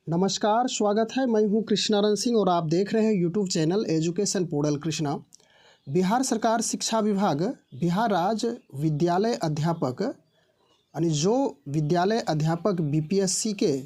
नमस्कार, स्वागत है। मैं हूं कृष्णारन सिंह और आप देख रहे हैं YouTube channel education portal Krishna. Bihar सरकार शिक्षा विभाग बिहार राज्य विद्यालय अध्यापक यानी जो विद्यालय अध्यापक बीपीएससी के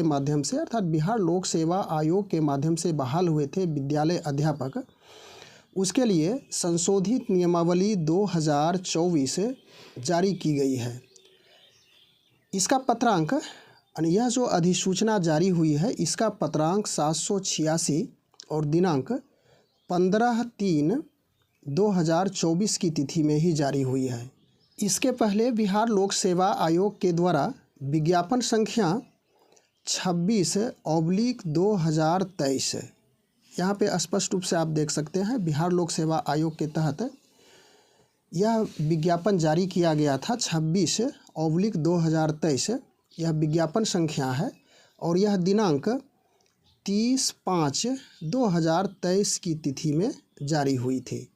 माध्यम से अर्थात बिहार लोक सेवा आयोग के माध्यम से बहाल हुए थे विद्यालय अध्यापक, उसके लिए संशोधित नियमावली 2024 जारी की गई है। इसका पत्रांक यानी यह जो अधिसूचना जारी हुई है इसका पत्रांक 786 और दिनांक 15/3/2024 की तिथि में ही जारी हुई है। इसके पहले बिहार लोक सेवा आयोग के द्वारा विज्ञापन संख्या 26/2023 यहाँ पे स्पष्ट रूप से आप देख सकते हैं बिहार लोक सेवा आयोग के तहत यह विज्ञापन जारी किया गया था। 26/2023 यह विज्ञापन संख्या है और यह दिनांक 30/5/2023 की तिथि में जारी हुई थी।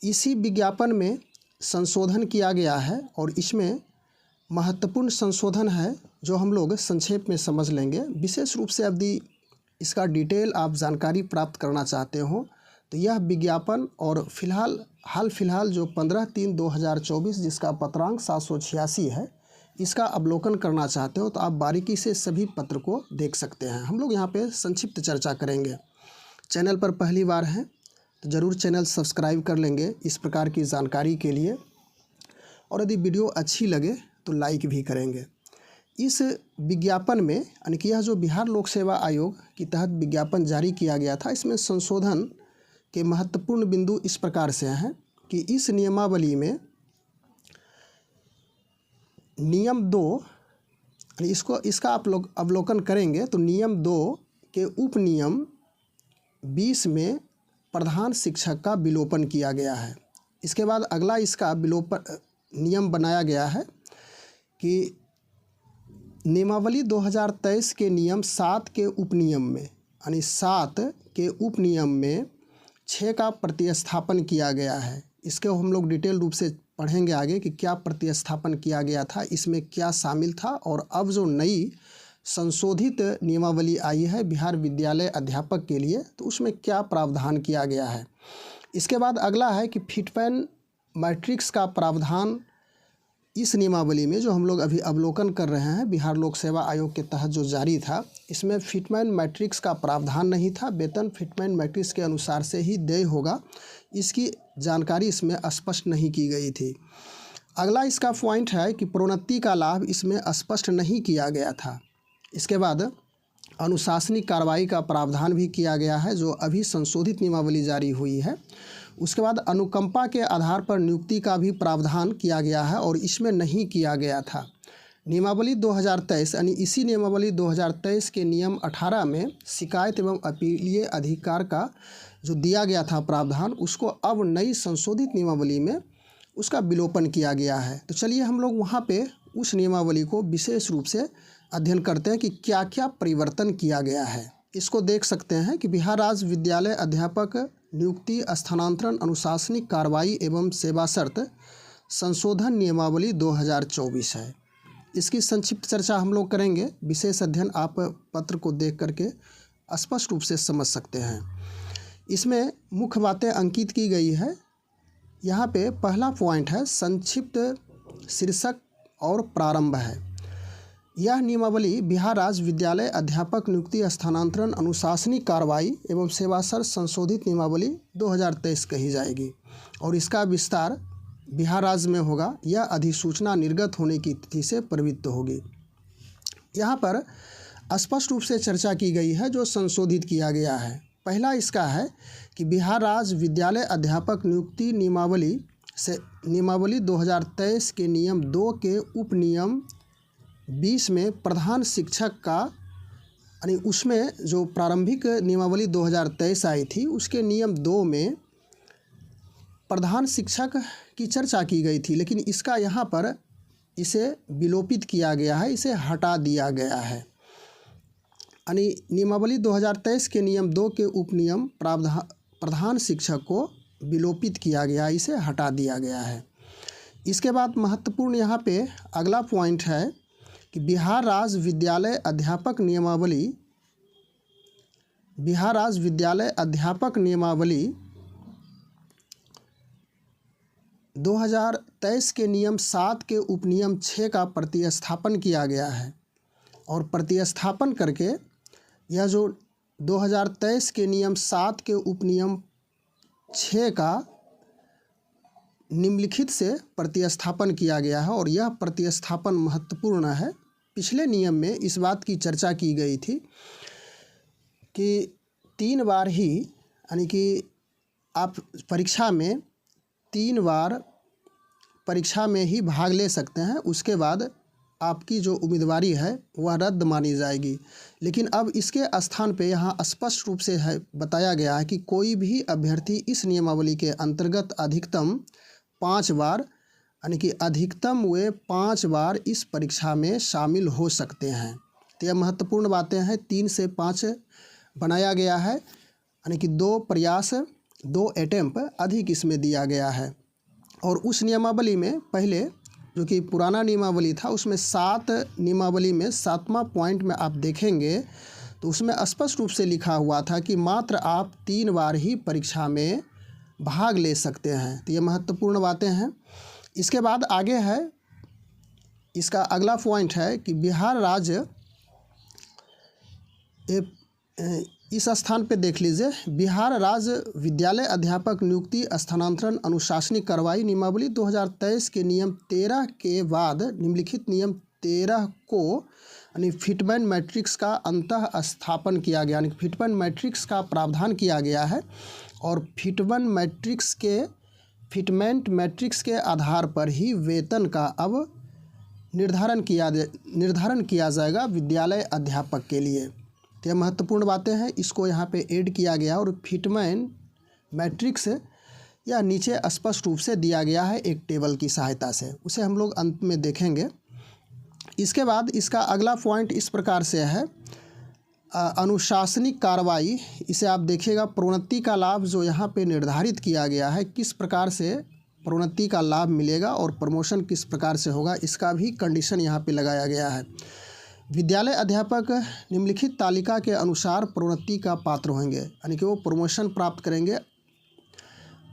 इसी विज्ञापन में संशोधन किया गया है और इसमें महत्वपूर्ण संशोधन है जो हम लोग संक्षेप में समझ लेंगे। विशेष रूप से यदि इसका डिटेल आप जानकारी प्राप्त करना चाहते हो तो यह विज्ञापन और हाल फिलहाल जो 15/3/2024 जिसका पत्रांक 786 है इसका अवलोकन करना चाहते हो तो आप बारीकी से सभी पत्र को देख सकते हैं। हम लोग यहाँ पे संक्षिप्त चर्चा करेंगे। चैनल पर पहली बार हैं तो ज़रूर चैनल सब्सक्राइब कर लेंगे इस प्रकार की जानकारी के लिए, और यदि वीडियो अच्छी लगे तो लाइक भी करेंगे। इस विज्ञापन में यानी कि यह जो बिहार लोक सेवा आयोग के तहत विज्ञापन जारी किया गया था इसमें संशोधन के महत्वपूर्ण बिंदु इस प्रकार से हैं कि इस नियमावली में नियम 2 इसका आप लोग अवलोकन करेंगे तो नियम 2 के उपनियम 20 में प्रधान शिक्षक का विलोपन किया गया है। इसके बाद अगला इसका नियम बनाया गया है कि नियमावली 2023 के नियम 7 के उपनियम में यानी 7 के उपनियम में 6 का प्रतिस्थापन किया गया है। इसके हम लोग डिटेल रूप से पढ़ेंगे आगे कि क्या प्रतिस्थापन किया गया था, इसमें क्या शामिल था, और अब जो नई संशोधित नियमावली आई है बिहार विद्यालय अध्यापक के लिए तो उसमें क्या प्रावधान किया गया है। इसके बाद अगला है कि फिटमैन मैट्रिक्स का प्रावधान इस नियमावली में जो हम लोग अभी अवलोकन कर रहे हैं बिहार लोक सेवा आयोग के तहत जो जारी था इसमें फिटमैन मैट्रिक्स का प्रावधान नहीं था। वेतन फिटमैन मैट्रिक्स के अनुसार से ही देय होगा, इसकी जानकारी इसमें स्पष्ट नहीं की गई थी। अगला इसका पॉइंट है कि प्रोन्नति का लाभ इसमें स्पष्ट नहीं किया गया था। इसके बाद अनुशासनिक कार्रवाई का प्रावधान भी किया गया है जो अभी संशोधित नियमावली जारी हुई है। उसके बाद अनुकंपा के आधार पर नियुक्ति का भी प्रावधान किया गया है और इसमें नहीं किया गया था। नियमावली 2023 यानी इसी नियमावली 2023 के नियम 18 में शिकायत एवं अपीलीय अधिकार का जो दिया गया था प्रावधान उसको अब नई संशोधित नियमावली में उसका विलोपन किया गया है। तो चलिए हम लोग वहाँ पे उस नियमावली को विशेष रूप से अध्ययन करते हैं कि क्या क्या परिवर्तन किया गया है। इसको देख सकते हैं कि बिहार राज्य विद्यालय अध्यापक नियुक्ति स्थानांतरण अनुशासनिक कार्रवाई एवं सेवा शर्त संशोधन नियमावली 2024 है। इसकी संक्षिप्त चर्चा हम लोग करेंगे। विशेष अध्ययन आप पत्र को देख करके स्पष्ट रूप से समझ सकते हैं। इसमें मुख्य बातें अंकित की गई है। यहाँ पे पहला पॉइंट है संक्षिप्त शीर्षक और प्रारंभ है। यह नियमावली बिहार राज्य विद्यालय अध्यापक नियुक्ति स्थानांतरण अनुशासनिक कार्रवाई एवं सेवाशर्त संशोधित नियमावली 2023 कही जाएगी और इसका विस्तार बिहार राज्य में होगा। यह अधिसूचना निर्गत होने की तिथि से प्रवृत्त होगी। यहाँ पर स्पष्ट रूप से चर्चा की गई है जो संशोधित किया गया है। पहला इसका है कि बिहार राज्य विद्यालय अध्यापक नियुक्ति नियमावली 2023 के नियम 2 के उपनियम 20 में प्रधान शिक्षक का यानी उसमें जो प्रारंभिक नियमावली 2023 आई थी उसके नियम 2 में प्रधान शिक्षक की चर्चा की गई थी, लेकिन इसका यहाँ पर इसे विलोपित किया गया है, इसे हटा दिया गया है। यानी नियमावली 2023 के नियम 2 के उपनियम प्रधान शिक्षक को विलोपित किया गया, इसे हटा दिया गया है। इसके बाद महत्वपूर्ण यहाँ पे अगला पॉइंट है कि बिहार राज्य विद्यालय अध्यापक नियमावली 2023 के नियम 7 के उपनियम 6 का प्रतिस्थापन किया गया है। और प्रतिस्थापन करके यह जो 2023 के नियम 7 के उपनियम 6 का निम्नलिखित से प्रतिस्थापन किया गया है। और यह प्रतिस्थापन महत्वपूर्ण है। पिछले नियम में इस बात की चर्चा की गई थी कि 3 बार ही, यानी कि आप परीक्षा में 3 बार परीक्षा में ही भाग ले सकते हैं, उसके बाद आपकी जो उम्मीदवारी है वह रद्द मानी जाएगी। लेकिन अब इसके स्थान पे यहाँ स्पष्ट रूप से है बताया गया है कि कोई भी अभ्यर्थी इस नियमावली के अंतर्गत अधिकतम 5 बार, यानी कि अधिकतम वे 5 बार इस परीक्षा में शामिल हो सकते हैं। तो यह महत्वपूर्ण बातें हैं। 3 से 5 बनाया गया है, यानी कि 2 प्रयास 2 अटेम्प्ट अधिक इसमें दिया गया है। और उस नियमावली में पहले जो कि पुराना नियमावली था उसमें 7 नियमावली में 7वां पॉइंट में आप देखेंगे तो उसमें स्पष्ट रूप से लिखा हुआ था कि मात्र आप 3 बार ही परीक्षा में भाग ले सकते हैं। तो ये महत्वपूर्ण बातें हैं। इसके बाद आगे है, इसका अगला पॉइंट है कि बिहार राज्य इस स्थान पे देख लीजिए, बिहार राज्य विद्यालय अध्यापक नियुक्ति स्थानांतरण अनुशासनिक कार्रवाई नियमावली 2023 के नियम 13 के बाद निम्नलिखित नियम 13 को यानी फिटमेंट मैट्रिक्स का अंतः स्थापन किया गया, यानी फिटमेंट मैट्रिक्स का प्रावधान किया गया है। और फिटमेंट मैट्रिक्स के आधार पर ही वेतन का अब निर्धारण किया जाएगा विद्यालय अध्यापक के लिए। तो यह महत्वपूर्ण बातें हैं, इसको यहाँ पे ऐड किया गया। और फिटमेंट मैट्रिक्स या नीचे स्पष्ट रूप से दिया गया है एक टेबल की सहायता से, उसे हम लोग अंत में देखेंगे। इसके बाद इसका अगला पॉइंट इस प्रकार से है, अनुशासनिक कार्रवाई। इसे आप देखिएगा, प्रोन्नति का लाभ जो यहाँ पे निर्धारित किया गया है, किस प्रकार से प्रोन्नति का लाभ मिलेगा और प्रमोशन किस प्रकार से होगा, इसका भी कंडीशन यहाँ पे लगाया गया है। विद्यालय अध्यापक निम्नलिखित तालिका के अनुसार प्रोन्नति का पात्र होंगे, यानी कि वो प्रमोशन प्राप्त करेंगे।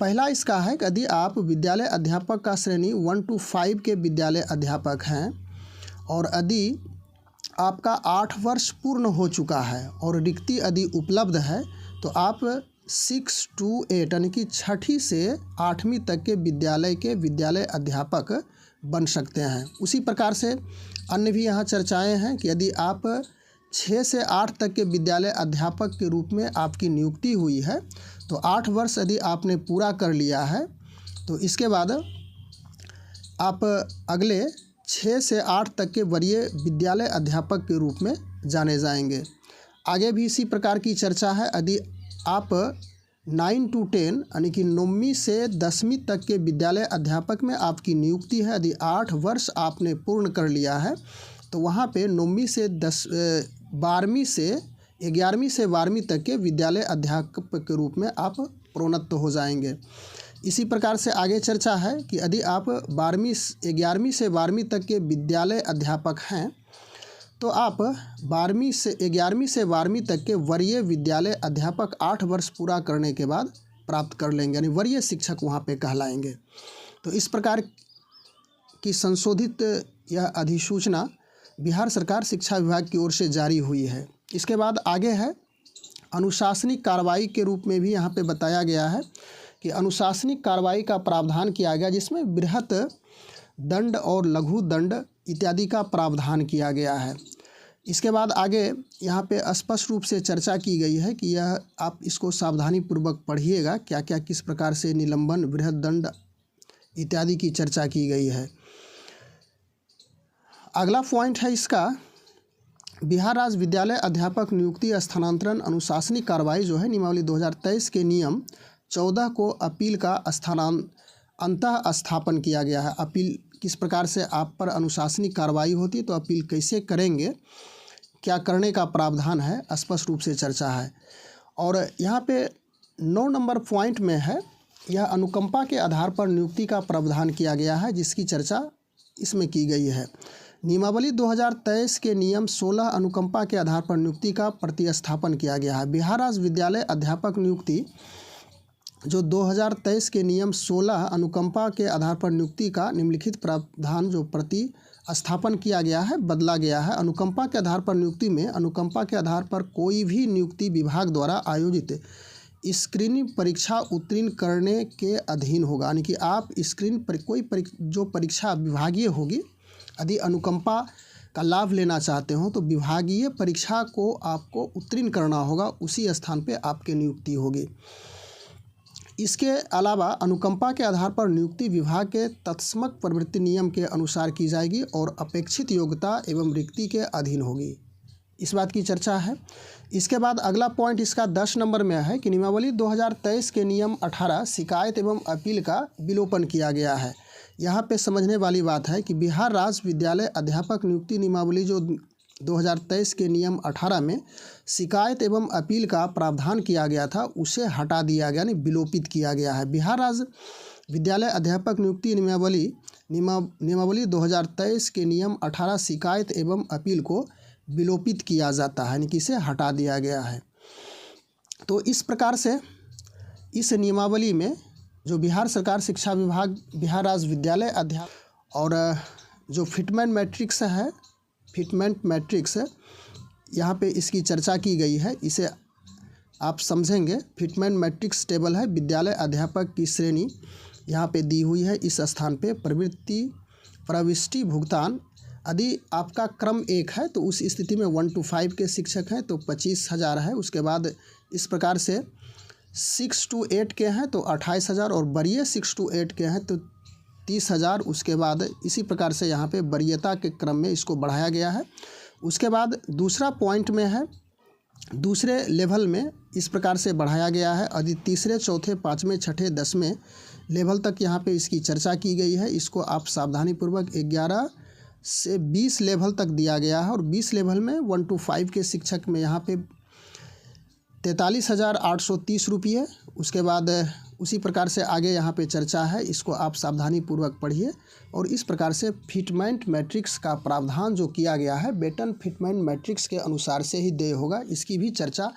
पहला इसका है कि यदि आप विद्यालय अध्यापक का श्रेणी 1 to 5 के विद्यालय अध्यापक हैं और यदि आपका 8 वर्ष पूर्ण हो चुका है और रिक्ति यदि उपलब्ध है तो आप 6 to 8 यानी कि 6ठी से 8वीं तक के विद्यालय अध्यापक बन सकते हैं। उसी प्रकार से अन्य भी यहाँ चर्चाएं हैं कि यदि आप 6 से 8 तक के विद्यालय अध्यापक के रूप में आपकी नियुक्ति हुई है तो 8 वर्ष यदि आपने पूरा कर लिया है तो इसके बाद आप अगले 6 से 8 तक के वरीय विद्यालय अध्यापक के रूप में जाने जाएंगे। आगे भी इसी प्रकार की चर्चा है। यदि आप 9 to 10 यानी कि 9वीं से 10वीं तक के विद्यालय अध्यापक में आपकी नियुक्ति है, यदि 8 वर्ष आपने पूर्ण कर लिया है तो वहाँ पे 9वीं से 11वीं से 12वीं तक के विद्यालय अध्यापक के रूप में आप प्रोन्नत हो जाएंगे। इसी प्रकार से आगे चर्चा है कि यदि आप 11वीं से 12वीं तक के विद्यालय अध्यापक हैं तो आप 11वीं से 12वीं तक के वरीय विद्यालय अध्यापक 8 वर्ष पूरा करने के बाद प्राप्त कर लेंगे, यानी वरीय शिक्षक वहाँ पे कहलाएंगे। तो इस प्रकार की संशोधित यह अधिसूचना बिहार सरकार शिक्षा विभाग की ओर से जारी हुई है। इसके बाद आगे है अनुशासनिक कार्रवाई के रूप में भी यहाँ पे बताया गया है कि अनुशासनिक कार्रवाई का प्रावधान किया गया, जिसमें बृहत दंड और लघु दंड इत्यादि का प्रावधान किया गया है। इसके बाद आगे यहाँ पे स्पष्ट रूप से चर्चा की गई है कि यह आप इसको सावधानी पूर्वक पढ़िएगा, क्या क्या किस प्रकार से निलंबन, बृहत दंड इत्यादि की चर्चा की गई है। अगला पॉइंट है इसका, बिहार राज्य विद्यालय अध्यापक नियुक्ति स्थानांतरण अनुशासनिक कार्रवाई जो है नियमावली 2023 के नियम 14 को अपील का अंतः स्थापन किया गया है। अपील किस प्रकार से आप पर अनुशासनिक कार्रवाई होती है तो अपील कैसे करेंगे, क्या करने का प्रावधान है, स्पष्ट रूप से चर्चा है। और यहाँ पे 9 नंबर पॉइंट में है, यह अनुकंपा के आधार पर नियुक्ति का प्रावधान किया गया है, जिसकी चर्चा इसमें की गई है। नियमावली 2023 के नियम 16 अनुकंपा के आधार पर नियुक्ति का प्रतिस्थापन किया गया है। बिहार राज्य विद्यालय अध्यापक नियुक्ति जो 2023 के नियम 16 अनुकंपा के आधार पर नियुक्ति का निम्नलिखित प्रावधान जो प्रतिस्थापन किया गया है, बदला गया है। अनुकंपा के आधार पर नियुक्ति में अनुकंपा के आधार पर कोई भी नियुक्ति विभाग द्वारा आयोजित स्क्रीनिंग परीक्षा उत्तीर्ण करने के अधीन होगा। यानी कि आप जो परीक्षा विभागीय होगी, यदि अनुकंपा का लाभ लेना चाहते हो तो विभागीय परीक्षा को आपको उत्तीर्ण करना होगा, उसी स्थान पे आपकी नियुक्ति होगी। इसके अलावा अनुकंपा के आधार पर नियुक्ति विभाग के तत्समक प्रवृत्ति नियम के अनुसार की जाएगी और अपेक्षित योग्यता एवं रिक्ति के अधीन होगी। इस बात की चर्चा है। इसके बाद अगला पॉइंट इसका 10 नंबर में है कि नियमावली 2023 के नियम 18 शिकायत एवं अपील का विलोपन किया गया है। यहाँ पे समझने वाली बात है कि बिहार राज्य विद्यालय अध्यापक नियुक्ति नियमावली जो 2023 के नियम 18 में शिकायत एवं अपील का प्रावधान किया गया था, उसे हटा दिया गया, यानी विलोपित किया गया है। बिहार राज्य विद्यालय अध्यापक नियुक्ति नियमावली 2023 के नियम 18 शिकायत एवं अपील को विलोपित किया जाता है, यानी कि इसे हटा दिया गया है। तो इस प्रकार से इस नियमावली में जो बिहार सरकार शिक्षा विभाग बिहार राज्य विद्यालय अध्यापक और जो फिटमेंट मैट्रिक्स यहाँ पे इसकी चर्चा की गई है, इसे आप समझेंगे। फिटमेंट मैट्रिक्स टेबल है, विद्यालय अध्यापक की श्रेणी यहाँ पे दी हुई है। इस स्थान पे प्रविष्टि भुगतान यदि आपका क्रम 1 है तो उस स्थिति में 1 to 5 के शिक्षक हैं तो 25,000 है। उसके बाद इस प्रकार से 6 to 8 के हैं तो 28,000 और वरीय 6 to 8 के हैं तो 30,000। उसके बाद इसी प्रकार से यहाँ पे वरीयता के क्रम में इसको बढ़ाया गया है। उसके बाद दूसरा पॉइंट में है दूसरे लेवल में इस प्रकार से बढ़ाया गया है। यदि तीसरे, चौथे, पाँचवें, छठे, 10वें लेवल तक यहाँ पे इसकी चर्चा की गई है। इसको आप सावधानीपूर्वक 11 से 20 लेवल तक दिया गया है और 20 लेवल में 1 to 5 के शिक्षक में यहाँ पे 43,830 रुपये। उसके बाद उसी प्रकार से आगे यहाँ पे चर्चा है, इसको आप सावधानीपूर्वक पढ़िए। और इस प्रकार से फिटमेंट मैट्रिक्स का प्रावधान जो किया गया है वेतन फिटमेंट मैट्रिक्स के अनुसार से ही देय होगा, इसकी भी चर्चा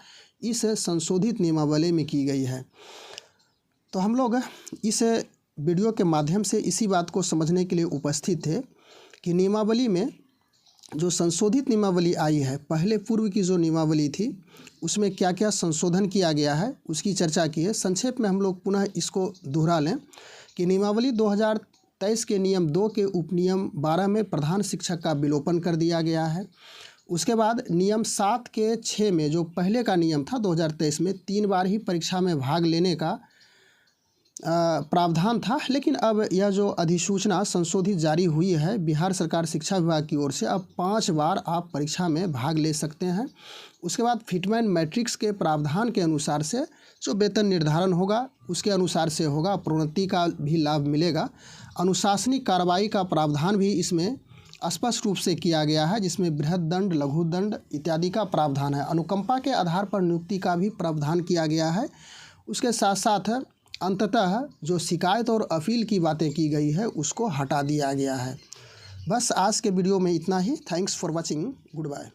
इस संशोधित नियमावली में की गई है। तो हम लोग इस वीडियो के माध्यम से इसी बात को समझने के लिए उपस्थित थे कि नियमावली में जो संशोधित नियमावली आई है, पहले पूर्व की जो नियमावली थी उसमें क्या क्या संशोधन किया गया है उसकी चर्चा की है। संक्षेप में हम लोग पुनः इसको दोहरा लें कि नियमावली 2023 के नियम 2 के उपनियम 12 में प्रधान शिक्षक का विलोपन कर दिया गया है। उसके बाद नियम 7 के 6 में जो पहले का नियम था 2023 में 3 बार ही परीक्षा में भाग लेने का प्रावधान था, लेकिन अब यह जो अधिसूचना संशोधित जारी हुई है बिहार सरकार शिक्षा विभाग की ओर से, अब 5 बार आप परीक्षा में भाग ले सकते हैं। उसके बाद फिटमेंट मैट्रिक्स के प्रावधान के अनुसार से जो वेतन निर्धारण होगा उसके अनुसार से होगा, प्रोन्नति का भी लाभ मिलेगा। अनुशासनिक कार्रवाई का प्रावधान भी इसमें स्पष्ट रूप से किया गया है, जिसमें बृहद दंड, लघु दंड इत्यादि का प्रावधान है। अनुकंपा के आधार पर नियुक्ति का भी प्रावधान किया गया है। उसके साथ साथ अंततः जो शिकायत और अपील की बातें की गई है उसको हटा दिया गया है। बस आज के वीडियो में इतना ही। Thanks for watching. Good bye.